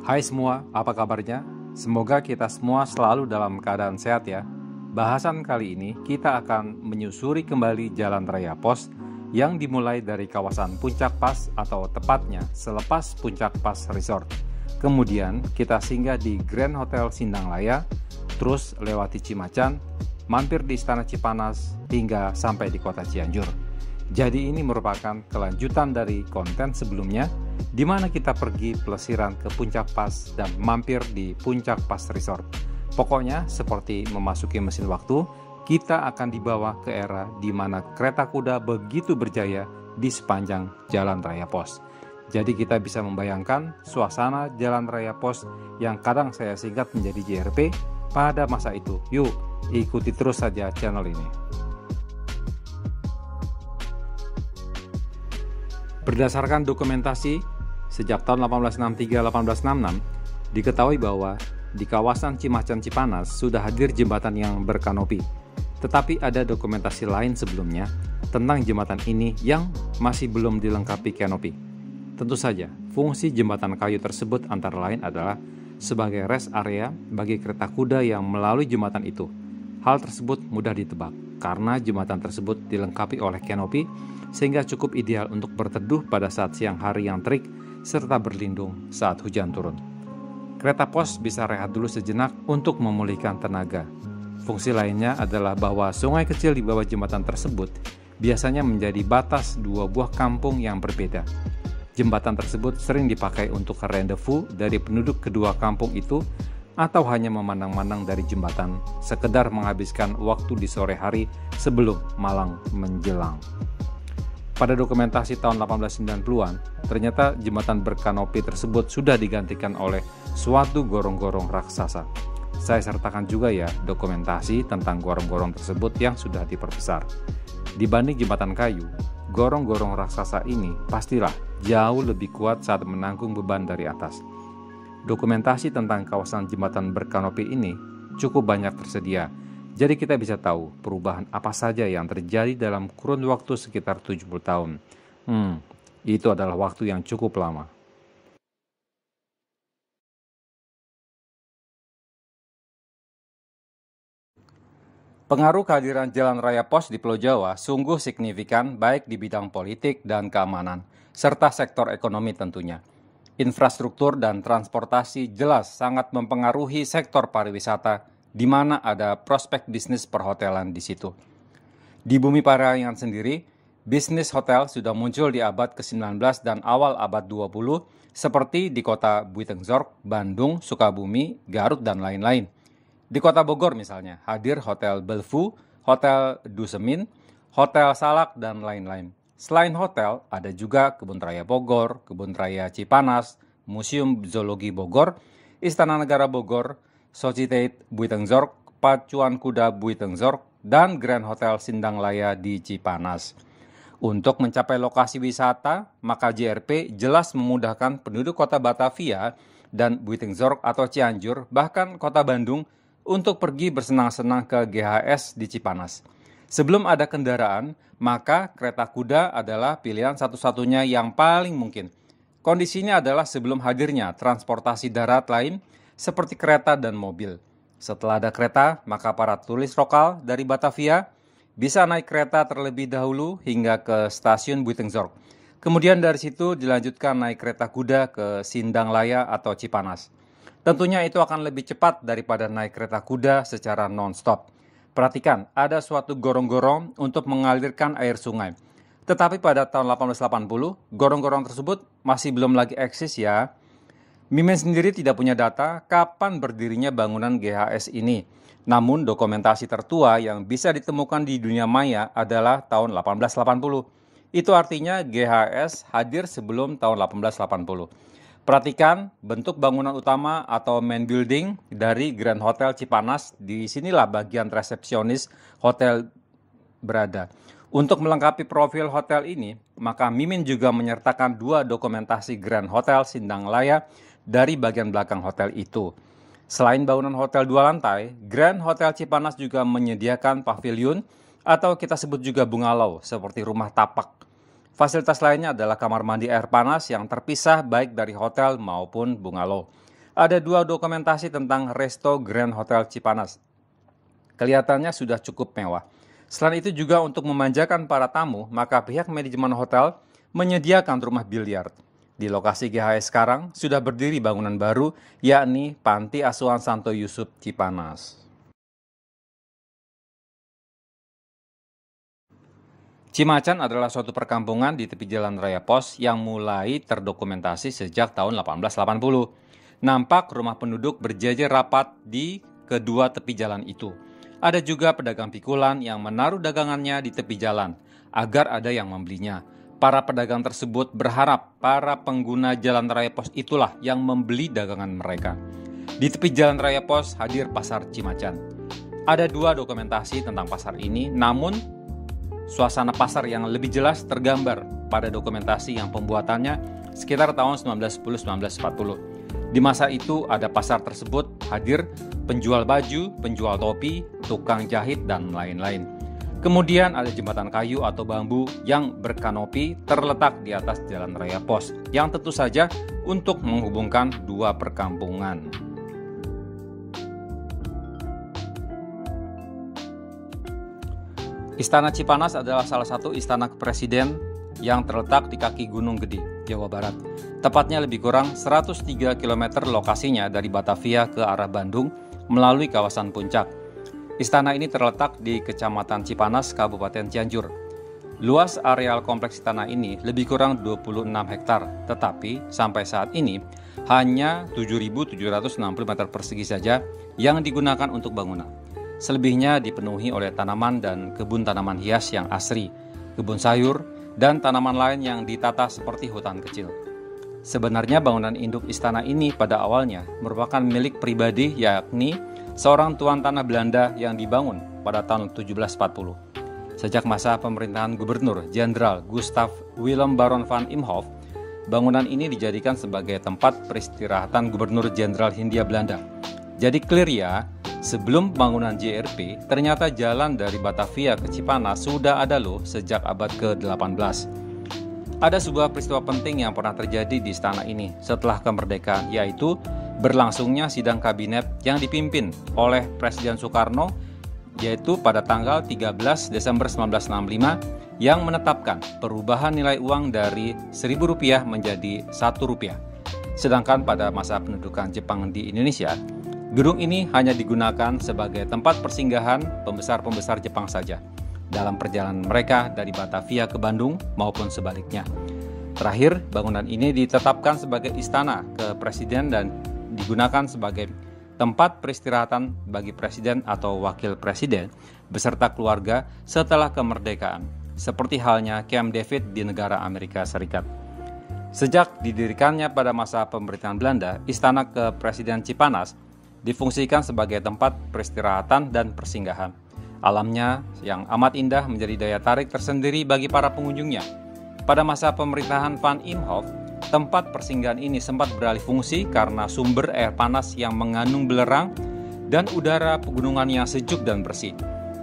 Hai semua, apa kabarnya? Semoga kita semua selalu dalam keadaan sehat ya. Bahasan kali ini kita akan menyusuri kembali Jalan Raya Pos yang dimulai dari kawasan Puncak Pas atau tepatnya selepas Puncak Pas Resort. Kemudian kita singgah di Grand Hotel Sindang Laya, terus lewati Cimacan, mampir di Istana Cipanas hingga sampai di kota Cianjur. Jadi ini merupakan kelanjutan dari konten sebelumnya di mana kita pergi pelesiran ke Puncak Pas dan mampir di Puncak Pas Resort. Pokoknya seperti memasuki mesin waktu, kita akan dibawa ke era di mana kereta kuda begitu berjaya di sepanjang Jalan Raya Pos. Jadi kita bisa membayangkan suasana Jalan Raya Pos yang kadang saya singkat menjadi JRP pada masa itu. Yuk, ikuti terus saja channel ini. Berdasarkan dokumentasi, sejak tahun 1863-1866, diketahui bahwa di kawasan Cimacan Cipanas sudah hadir jembatan yang berkanopi. Tetapi ada dokumentasi lain sebelumnya tentang jembatan ini yang masih belum dilengkapi kanopi. Tentu saja, fungsi jembatan kayu tersebut antara lain adalah sebagai rest area bagi kereta kuda yang melalui jembatan itu. Hal tersebut mudah ditebak karena jembatan tersebut dilengkapi oleh kanopi sehingga cukup ideal untuk berteduh pada saat siang hari yang terik serta berlindung saat hujan turun. Kereta pos bisa rehat dulu sejenak untuk memulihkan tenaga. Fungsi lainnya adalah bahwa sungai kecil di bawah jembatan tersebut biasanya menjadi batas dua buah kampung yang berbeda. Jembatan tersebut sering dipakai untuk rendezvous dari penduduk kedua kampung itu atau hanya memandang-mandang dari jembatan, sekedar menghabiskan waktu di sore hari sebelum malam menjelang. Pada dokumentasi tahun 1890-an, ternyata jembatan berkanopi tersebut sudah digantikan oleh suatu gorong-gorong raksasa. Saya sertakan juga ya dokumentasi tentang gorong-gorong tersebut yang sudah diperbesar. Dibanding jembatan kayu, gorong-gorong raksasa ini pastilah jauh lebih kuat saat menanggung beban dari atas. Dokumentasi tentang kawasan jembatan berkanopi ini cukup banyak tersedia. Jadi kita bisa tahu perubahan apa saja yang terjadi dalam kurun waktu sekitar 70 tahun. Itu adalah waktu yang cukup lama. Pengaruh kehadiran Jalan Raya Pos di Pulau Jawa sungguh signifikan baik di bidang politik dan keamanan, serta sektor ekonomi tentunya. Infrastruktur dan transportasi jelas sangat mempengaruhi sektor pariwisata di mana ada prospek bisnis perhotelan di situ. Di Bumi Parayangan sendiri, bisnis hotel sudah muncul di abad ke-19 dan awal abad 20 seperti di kota Buitengzorg, Bandung, Sukabumi, Garut, dan lain-lain. Di kota Bogor misalnya, hadir Hotel Belvu, Hotel Dusemin, Hotel Salak, dan lain-lain. Selain hotel, ada juga Kebun Raya Bogor, Kebun Raya Cipanas, Museum Zoologi Bogor, Istana Negara Bogor, Societe Buitengzorg, Pacuan Kuda Buitengzorg, dan Grand Hotel Sindang Laya di Cipanas. Untuk mencapai lokasi wisata, maka JRP jelas memudahkan penduduk kota Batavia dan Buitengzorg atau Cianjur, bahkan kota Bandung, untuk pergi bersenang-senang ke GHS di Cipanas. Sebelum ada kendaraan, maka kereta kuda adalah pilihan satu-satunya yang paling mungkin. Kondisinya adalah sebelum hadirnya transportasi darat lain seperti kereta dan mobil. Setelah ada kereta, maka para turis lokal dari Batavia bisa naik kereta terlebih dahulu hingga ke stasiun Buitengzorg. Kemudian dari situ dilanjutkan naik kereta kuda ke Sindang Laya atau Cipanas. Tentunya itu akan lebih cepat daripada naik kereta kuda secara non-stop. Perhatikan, ada suatu gorong-gorong untuk mengalirkan air sungai. Tetapi pada tahun 1880, gorong-gorong tersebut masih belum lagi eksis ya. Mimin sendiri tidak punya data kapan berdirinya bangunan GHS ini. Namun dokumentasi tertua yang bisa ditemukan di dunia maya adalah tahun 1880. Itu artinya GHS hadir sebelum tahun 1880. Perhatikan bentuk bangunan utama atau main building dari Grand Hotel Cipanas. Di sinilah bagian resepsionis hotel berada. Untuk melengkapi profil hotel ini, maka Mimin juga menyertakan dua dokumentasi Grand Hotel Sindang Laya dari bagian belakang hotel itu. Selain bangunan hotel 2 lantai, Grand Hotel Cipanas juga menyediakan pavilion atau kita sebut juga bungalow seperti rumah tapak. Fasilitas lainnya adalah kamar mandi air panas yang terpisah baik dari hotel maupun bungalow. Ada 2 dokumentasi tentang Resto Grand Hotel Cipanas. Kelihatannya sudah cukup mewah. Selain itu juga untuk memanjakan para tamu, maka pihak manajemen hotel menyediakan rumah biliar. Di lokasi GHS sekarang sudah berdiri bangunan baru, yakni Panti Asuhan Santo Yusuf Cipanas. Cimacan adalah suatu perkampungan di tepi Jalan Raya Pos yang mulai terdokumentasi sejak tahun 1880. Nampak rumah penduduk berjejer rapat di kedua tepi jalan itu. Ada juga pedagang pikulan yang menaruh dagangannya di tepi jalan agar ada yang membelinya. Para pedagang tersebut berharap para pengguna Jalan Raya Pos itulah yang membeli dagangan mereka. Di tepi Jalan Raya Pos hadir Pasar Cimacan. Ada 2 dokumentasi tentang pasar ini, namun suasana pasar yang lebih jelas tergambar pada dokumentasi yang pembuatannya sekitar tahun 1910-1940. Di masa itu ada pasar tersebut hadir penjual baju, penjual topi, tukang jahit, dan lain-lain. Kemudian ada jembatan kayu atau bambu yang berkanopi terletak di atas Jalan Raya Pos, yang tentu saja untuk menghubungkan 2 perkampungan. Istana Cipanas adalah salah satu istana presiden yang terletak di kaki Gunung Gede, Jawa Barat. Tepatnya lebih kurang 103 km lokasinya dari Batavia ke arah Bandung melalui kawasan Puncak. Istana ini terletak di Kecamatan Cipanas, Kabupaten Cianjur. Luas areal kompleks istana ini lebih kurang 26 hektar, tetapi sampai saat ini hanya 7.760 meter persegi saja yang digunakan untuk bangunan. Selebihnya dipenuhi oleh tanaman dan kebun tanaman hias yang asri, kebun sayur, dan tanaman lain yang ditata seperti hutan kecil. Sebenarnya bangunan induk istana ini pada awalnya merupakan milik pribadi, yakni seorang tuan tanah Belanda yang dibangun pada tahun 1740. Sejak masa pemerintahan Gubernur Jenderal Gustav Willem Baron van Imhoff, bangunan ini dijadikan sebagai tempat peristirahatan Gubernur Jenderal Hindia Belanda. Jadi clear ya, sebelum bangunan JRP, ternyata jalan dari Batavia ke Cipanas sudah ada loh sejak abad ke-18. Ada sebuah peristiwa penting yang pernah terjadi di istana ini setelah kemerdekaan, yaitu berlangsungnya sidang kabinet yang dipimpin oleh Presiden Soekarno, yaitu pada tanggal 13 Desember 1965 yang menetapkan perubahan nilai uang dari Rp1.000 menjadi Rp1. Sedangkan pada masa pendudukan Jepang di Indonesia, gedung ini hanya digunakan sebagai tempat persinggahan pembesar-pembesar Jepang saja dalam perjalanan mereka dari Batavia ke Bandung maupun sebaliknya. Terakhir, bangunan ini ditetapkan sebagai istana ke presiden dan digunakan sebagai tempat peristirahatan bagi presiden atau wakil presiden beserta keluarga setelah kemerdekaan, seperti halnya Camp David di negara Amerika Serikat. Sejak didirikannya pada masa pemerintahan Belanda, Istana Kepresiden Cipanas difungsikan sebagai tempat peristirahatan dan persinggahan. Alamnya yang amat indah menjadi daya tarik tersendiri bagi para pengunjungnya. Pada masa pemerintahan Van Imhoff, tempat persinggahan ini sempat beralih fungsi karena sumber air panas yang mengandung belerang dan udara pegunungan yang sejuk dan bersih.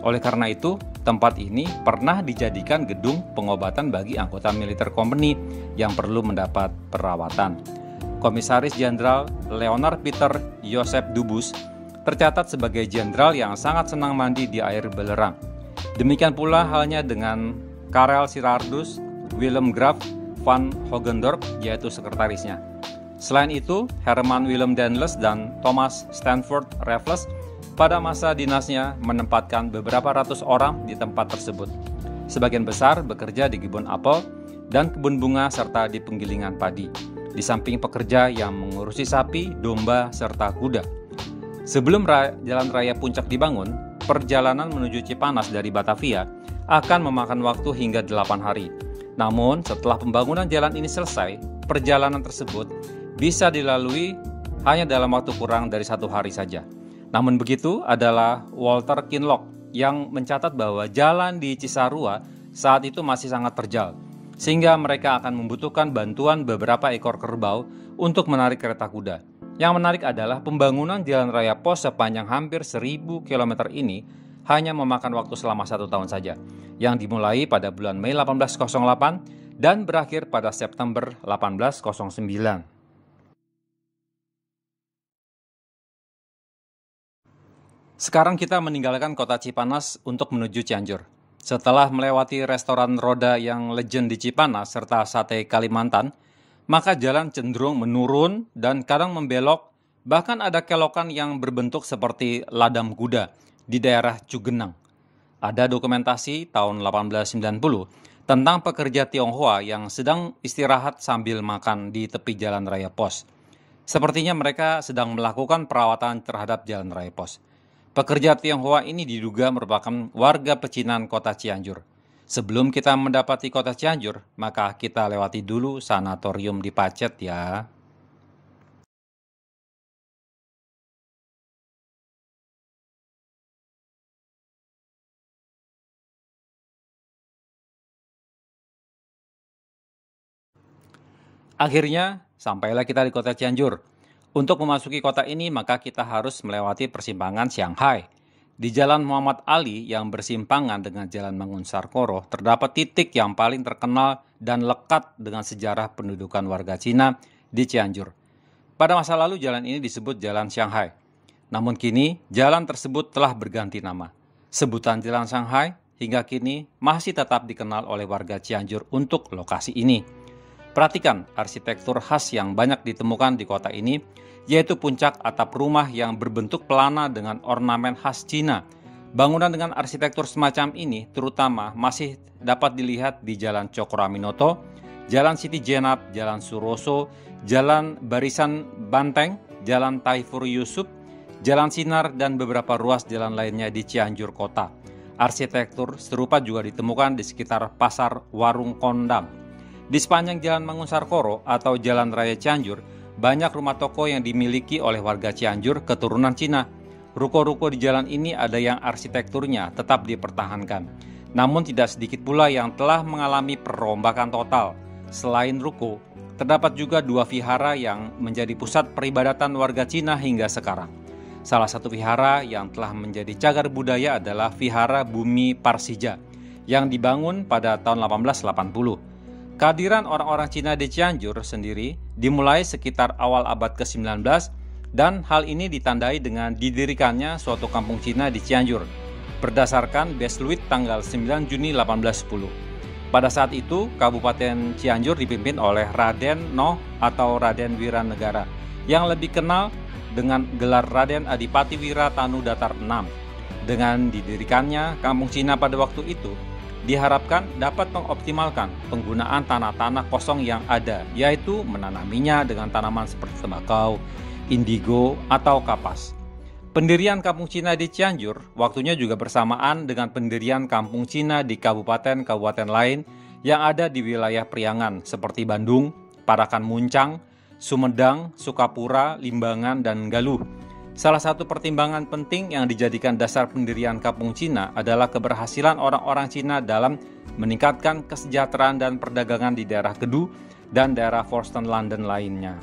Oleh karena itu, tempat ini pernah dijadikan gedung pengobatan bagi anggota militer company yang perlu mendapat perawatan. Komisaris Jenderal Leonard Peter Joseph Dubus tercatat sebagai jenderal yang sangat senang mandi di air belerang. Demikian pula halnya dengan Karel Sirardus, Willem Graaf van Hogendorp, yaitu sekretarisnya. Selain itu, Herman Willem Daendels dan Thomas Stanford Raffles pada masa dinasnya menempatkan beberapa ratus orang di tempat tersebut. Sebagian besar bekerja di kebun apel dan kebun bunga serta di penggilingan padi, di samping pekerja yang mengurusi sapi, domba, serta kuda. Sebelum Jalan Raya Puncak dibangun, perjalanan menuju Cipanas dari Batavia akan memakan waktu hingga 8 hari. Namun, setelah pembangunan jalan ini selesai, perjalanan tersebut bisa dilalui hanya dalam waktu kurang dari 1 hari saja. Namun begitu adalah Walter Kinloch yang mencatat bahwa jalan di Cisarua saat itu masih sangat terjal, sehingga mereka akan membutuhkan bantuan beberapa ekor kerbau untuk menarik kereta kuda. Yang menarik adalah pembangunan Jalan Raya Pos sepanjang hampir 1.000 km ini hanya memakan waktu selama 1 tahun saja, yang dimulai pada bulan Mei 1808 dan berakhir pada September 1809. Sekarang kita meninggalkan kota Cipanas untuk menuju Cianjur. Setelah melewati restoran roda yang legend di Cipanas serta sate Kalimantan, maka jalan cenderung menurun dan kadang membelok, bahkan ada kelokan yang berbentuk seperti ladam kuda di daerah Cugenang. Ada dokumentasi tahun 1890 tentang pekerja Tionghoa yang sedang istirahat sambil makan di tepi jalan raya pos. Sepertinya mereka sedang melakukan perawatan terhadap jalan raya pos. Pekerja Tionghoa ini diduga merupakan warga pecinan kota Cianjur. Sebelum kita mendapati kota Cianjur, maka kita lewati dulu sanatorium di Pacet ya. Akhirnya, sampailah kita di kota Cianjur. Untuk memasuki kota ini, maka kita harus melewati persimpangan Shanghai. Di Jalan Muhammad Ali yang bersimpangan dengan Jalan Mangunsarkoro, terdapat titik yang paling terkenal dan lekat dengan sejarah pendudukan warga Cina di Cianjur. Pada masa lalu, jalan ini disebut Jalan Shanghai. Namun kini, jalan tersebut telah berganti nama. Sebutan Jalan Shanghai hingga kini masih tetap dikenal oleh warga Cianjur untuk lokasi ini. Perhatikan arsitektur khas yang banyak ditemukan di kota ini, yaitu puncak atap rumah yang berbentuk pelana dengan ornamen khas Cina. Bangunan dengan arsitektur semacam ini terutama masih dapat dilihat di Jalan Cokroaminoto, Jalan Siti Jenab, Jalan Suroso, Jalan Barisan Banteng, Jalan Taifur Yusuf, Jalan Sinar, dan beberapa ruas jalan lainnya di Cianjur Kota. Arsitektur serupa juga ditemukan di sekitar Pasar Warung Kondang. Di sepanjang Jalan Mangunsarkoro atau Jalan Raya Cianjur, banyak rumah toko yang dimiliki oleh warga Cianjur keturunan Cina. Ruko-ruko di jalan ini ada yang arsitekturnya tetap dipertahankan. Namun tidak sedikit pula yang telah mengalami perombakan total. Selain ruko, terdapat juga dua vihara yang menjadi pusat peribadatan warga Cina hingga sekarang. Salah satu vihara yang telah menjadi cagar budaya adalah Vihara Bumi Parsija yang dibangun pada tahun 1880. Kehadiran orang-orang Cina di Cianjur sendiri dimulai sekitar awal abad ke-19 dan hal ini ditandai dengan didirikannya suatu kampung Cina di Cianjur berdasarkan Besluit tanggal 9 Juni 1810. Pada saat itu, Kabupaten Cianjur dipimpin oleh Raden Noh atau Raden Wiranegara yang lebih kenal dengan gelar Raden Adipati Wiratanu Datar VI. Dengan didirikannya kampung Cina pada waktu itu, diharapkan dapat mengoptimalkan penggunaan tanah-tanah kosong yang ada, yaitu menanaminya dengan tanaman seperti tembakau, indigo, atau kapas. Pendirian kampung Cina di Cianjur waktunya juga bersamaan dengan pendirian kampung Cina di kabupaten-kabupaten lain yang ada di wilayah Priangan seperti Bandung, Parakan Muncang, Sumedang, Sukapura, Limbangan, dan Galuh. Salah satu pertimbangan penting yang dijadikan dasar pendirian kampung Cina adalah keberhasilan orang-orang Cina dalam meningkatkan kesejahteraan dan perdagangan di daerah Kedu dan daerah Forston London lainnya.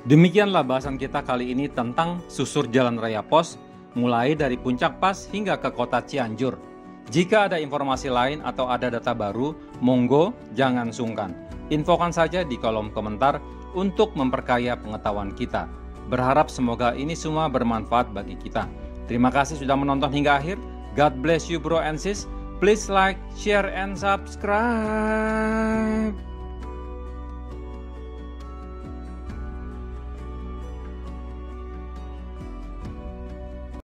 Demikianlah bahasan kita kali ini tentang susur Jalan Raya Pos, mulai dari Puncak Pas hingga ke kota Cianjur. Jika ada informasi lain atau ada data baru, monggo jangan sungkan. Infokan saja di kolom komentar untuk memperkaya pengetahuan kita. Berharap semoga ini semua bermanfaat bagi kita. Terima kasih sudah menonton hingga akhir. God bless you bro and sis. Please like, share, and subscribe.